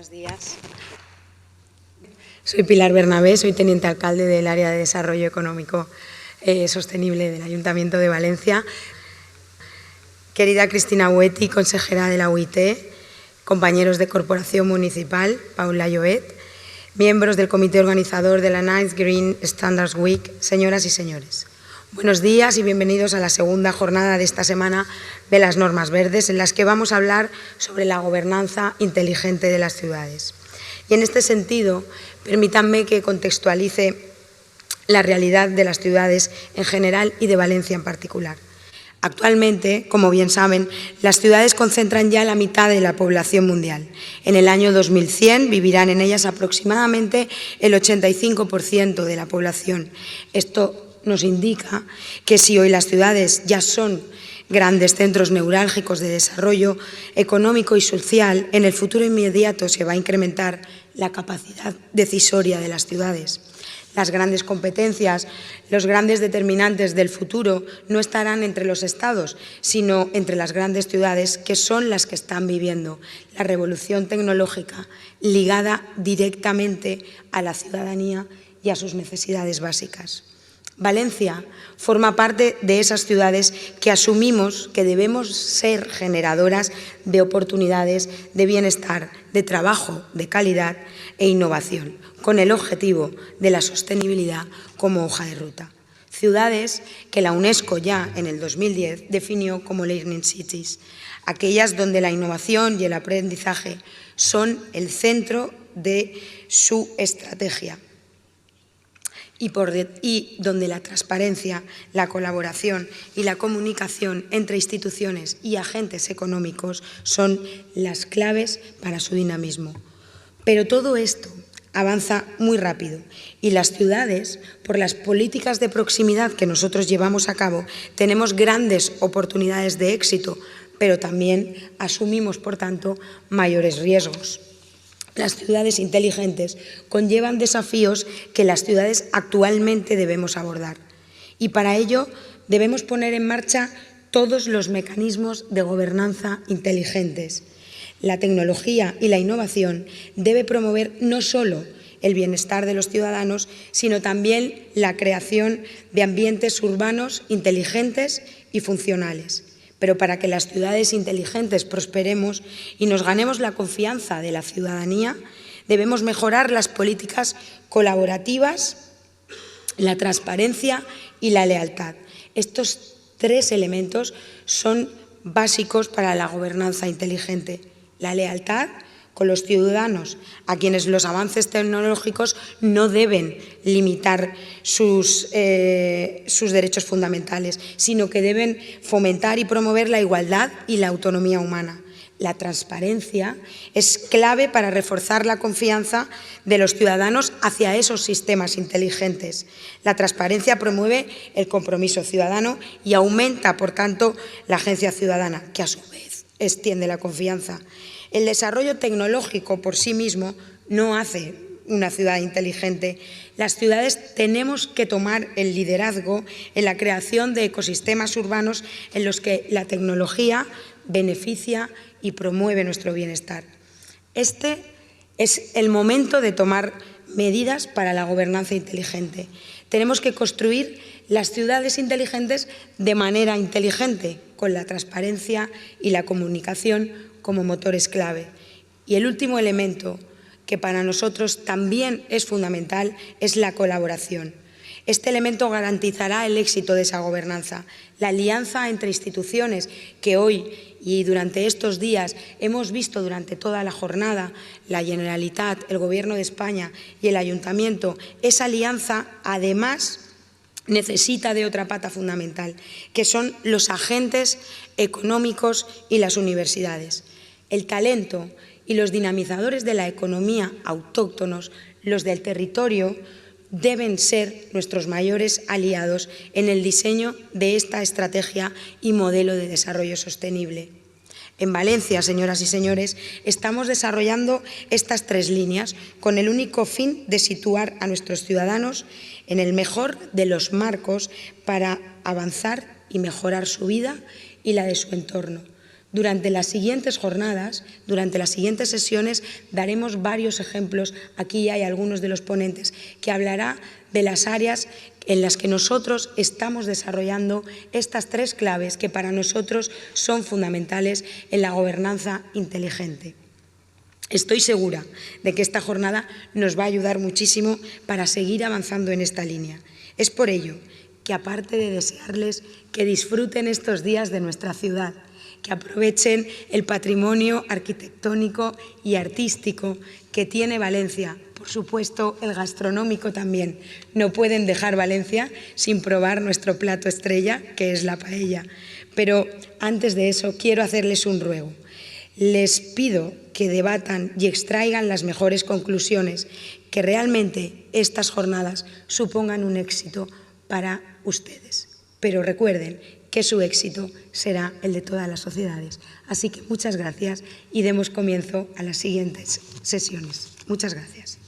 Buenos días. Soy Pilar Bernabé, soy teniente alcalde del área de desarrollo económico sostenible del Ayuntamiento de Valencia. Querida Cristina Hueti, consejera de la UIT, compañeros de Corporación Municipal, Paula Llobet, miembros del comité organizador de la Ninth Green Standards Week, señoras y señores. Buenos días y bienvenidos a la segunda jornada de esta semana de las normas verdes, en las que vamos a hablar sobre la gobernanza inteligente de las ciudades. Y en este sentido, permítanme que contextualice la realidad de las ciudades en general y de Valencia en particular. Actualmente, como bien saben, las ciudades concentran ya la mitad de la población mundial. En el año 2100 vivirán en ellas aproximadamente el 85% de la población. Esto nos indica que si hoy las ciudades ya son grandes centros neurálgicos de desarrollo económico y social, en el futuro inmediato se va a incrementar la capacidad decisoria de las ciudades. Las grandes competencias, los grandes determinantes del futuro no estarán entre los estados, sino entre las grandes ciudades, que son las que están viviendo la revolución tecnológica ligada directamente a la ciudadanía y a sus necesidades básicas. Valencia forma parte de esas ciudades que asumimos que debemos ser generadoras de oportunidades, de bienestar, de trabajo, de calidad e innovación, con el objetivo de la sostenibilidad como hoja de ruta. Ciudades que la UNESCO ya en el 2010 definió como Learning Cities, aquellas donde la innovación y el aprendizaje son el centro de su estrategia. Y donde la transparencia, la colaboración y la comunicación entre instituciones y agentes económicos son las claves para su dinamismo. Pero todo esto avanza muy rápido y las ciudades, por las políticas de proximidad que nosotros llevamos a cabo, tenemos grandes oportunidades de éxito, pero también asumimos, por tanto, mayores riesgos. Las ciudades inteligentes conllevan desafíos que las ciudades actualmente debemos abordar y para ello debemos poner en marcha todos los mecanismos de gobernanza inteligentes. La tecnología y la innovación debe promover no solo el bienestar de los ciudadanos, sino también la creación de ambientes urbanos inteligentes y funcionales. Pero para que las ciudades inteligentes prosperemos y nos ganemos la confianza de la ciudadanía, debemos mejorar las políticas colaborativas, la transparencia y la lealtad. Estos tres elementos son básicos para la gobernanza inteligente. La lealtad con los ciudadanos, a quienes los avances tecnológicos no deben limitar sus derechos fundamentales, sino que deben fomentar y promover la igualdad y la autonomía humana. La transparencia es clave para reforzar la confianza de los ciudadanos hacia esos sistemas inteligentes. La transparencia promueve el compromiso ciudadano y aumenta, por tanto, la agencia ciudadana, que a su vez extiende la confianza. El desarrollo tecnológico por sí mismo no hace una ciudad inteligente. Las ciudades tenemos que tomar el liderazgo en la creación de ecosistemas urbanos en los que la tecnología beneficia y promueve nuestro bienestar. Este es el momento de tomar medidas para la gobernanza inteligente. Tenemos que construir las ciudades inteligentes de manera inteligente, con la transparencia y la comunicación como motores clave. Y el último elemento, que para nosotros también es fundamental, es la colaboración. Este elemento garantizará el éxito de esa gobernanza. La alianza entre instituciones que hoy y durante estos días hemos visto durante toda la jornada, la Generalitat, el Gobierno de España y el Ayuntamiento, esa alianza además necesita de otra pata fundamental, que son los agentes económicos y las universidades. El talento y los dinamizadores de la economía autóctonos, los del territorio, deben ser nuestros mayores aliados en el diseño de esta estrategia y modelo de desarrollo sostenible. En Valencia, señoras y señores, estamos desarrollando estas tres líneas con el único fin de situar a nuestros ciudadanos en el mejor de los marcos para avanzar y mejorar su vida y la de su entorno. Durante las siguientes jornadas, durante las siguientes sesiones, daremos varios ejemplos. Aquí hay algunos de los ponentes que hablará de las áreas en las que nosotros estamos desarrollando estas 3 claves que para nosotros son fundamentales en la gobernanza inteligente. Estoy segura de que esta jornada nos va a ayudar muchísimo para seguir avanzando en esta línea. Es por ello que, aparte de desearles que disfruten estos días de nuestra ciudad, que aprovechen el patrimonio arquitectónico y artístico que tiene Valencia, por supuesto el gastronómico también. No pueden dejar Valencia sin probar nuestro plato estrella, que es la paella. Pero antes de eso quiero hacerles un ruego. Les pido que debatan y extraigan las mejores conclusiones, que realmente estas jornadas supongan un éxito para ustedes. Pero recuerden que su éxito será el de todas las sociedades. Así que muchas gracias y demos comienzo a las siguientes sesiones. Muchas gracias.